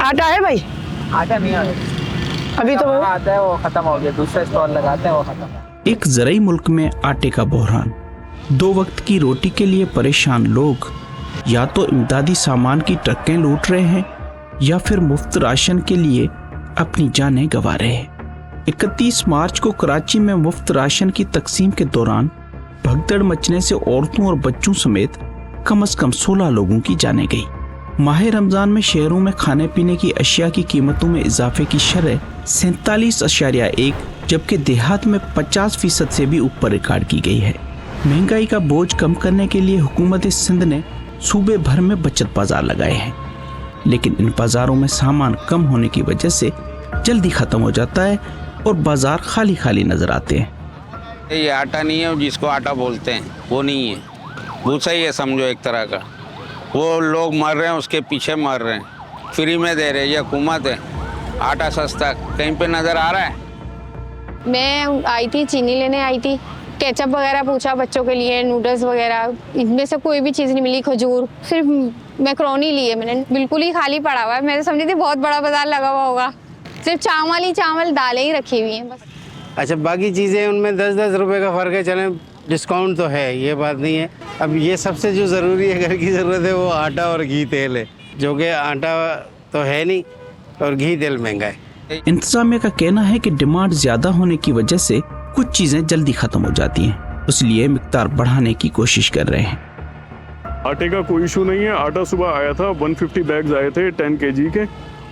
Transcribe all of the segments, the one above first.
आटा है भाई? आटा नहीं है अभी तो आता है, वो खत्म हो गया। दूसरा स्टॉल लगाते हैं, वो खत्म। एक ज़राई मुल्क में आटे का बहरान, 2 वक्त की रोटी के लिए परेशान लोग या तो इमदादी सामान की ट्रकें लूट रहे हैं या फिर मुफ्त राशन के लिए अपनी जानें गंवा रहे हैं। 31 मार्च को कराची में मुफ्त राशन की तकसीम के दौरान भगदड़ मचने से औरतों और बच्चों समेत कम से कम 16 लोगों की जानें गई। माह रमजान में शहरों में खाने पीने की अशिया की कीमतों में इजाफे की शरह 47.1 जबकि देहात में 50% से भी ऊपर रिकॉर्ड की गई है। महंगाई का बोझ कम करने के लिए हुकूमत सिंध ने सूबे भर में बचत बाजार लगाए हैं, लेकिन इन बाजारों में सामान कम होने की वजह से जल्दी खत्म हो जाता है और बाजार खाली खाली नजर आते हैं। ये आटा नहीं है जिसको आटा बोलते हैं, वो नहीं है, भूसा ही है समझो एक तरह का। वो लोग मर रहे हैं, उसके पीछे मर रहे हैं, फ्री में दे रहे हैं, ये हुकूमत है। आटा सस्ता कहीं पे नजर आ रहा है? मैं आई थी, चीनी लेने आई थी, केचप वगैरह पूछा बच्चों के लिए, नूडल्स वगैरह, इनमें से कोई भी चीज़ नहीं मिली। खजूर, सिर्फ मैक्रोनी ली है मैंने, बिल्कुल ही खाली पड़ा हुआ है। मैं तो समझी थी बहुत बड़ा बाजार लगा हुआ होगा, सिर्फ चावल ही चावल, दालें ही रखी हुई हैं बस। अच्छा, बाकी चीज़ें उनमें 10-10 रुपए का फ़र्क है, चलें डिस्काउंट तो है, ये बात नहीं है। अब ये सबसे जो ज़रूरी है, घर की ज़रूरत है, वो आटा और घी तेल है, जो कि आटा तो है नहीं और घी तेल महंगा है। इंतजामिया का कहना है कि डिमांड ज़्यादा होने की वजह से कुछ चीज़ें जल्दी ख़त्म हो जाती हैं, इसलिए मिक़दार बढ़ाने की कोशिश कर रहे हैं। आटे का कोई इशू नहीं है। आटा सुबह आया था, 150 बैग्स आए थे 10 kg के,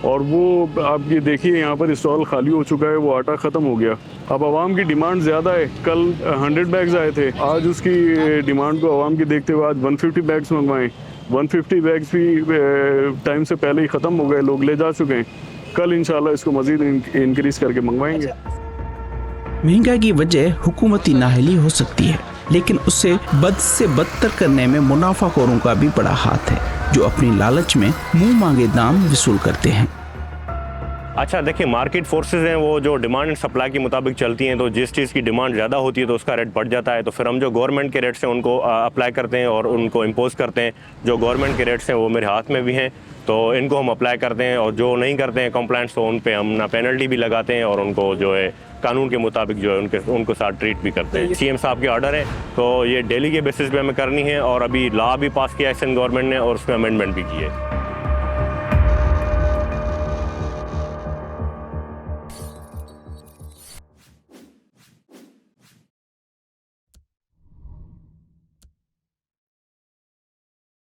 और वो आप ये देखिए यहाँ पर स्टॉल खाली हो चुका है, वो आटा ख़त्म हो गया। अब आवाम की डिमांड ज़्यादा है। कल 100 बैग्स आए थे, आज उसकी डिमांड को आवाम की देखते हुए आज 150 बैग्स मंगवाएं। 150 बैग्स भी टाइम से पहले ही ख़त्म हो गए, लोग ले जा चुके हैं। कल इंशाल्लाह इसको मज़ीद इंक्रीज़ करके मंगवाएंगे। महंगाई की वजह हुकूमती नाअहली हो सकती है, लेकिन उससे बद से बदतर करने में मुनाफाखोरों का भी बड़ा हाथ है, जो अपनी लालच में मुंह मांगे दाम वसूल करते हैं। अच्छा देखिए, मार्केट फोर्सेस हैं वो जो डिमांड एंड सप्लाई के मुताबिक चलती हैं, तो जिस चीज़ की डिमांड ज़्यादा होती है तो उसका रेट बढ़ जाता है। तो फिर हम जो गवर्नमेंट के रेट्स हैं उनको अप्लाई करते हैं और उनको इम्पोज करते हैं। जो गवर्नमेंट के रेट्स हैं वो मेरे हाथ में भी हैं, तो इनको हम अप्लाई करते हैं, और जो नहीं करते हैं कंप्लाइंट्स तो उन पे हम ना पेनल्टी भी लगाते हैं और उनको जो है कानून के मुताबिक जो है उनको साथ ट्रीट भी करते हैं। सीएम साहब के ऑर्डर है, तो ये डेली के बेसिस पे हमें करनी है, और अभी लॉ भी पास किया है सिंध गवर्नमेंट ने और उसमें अमेंडमेंट भी की है।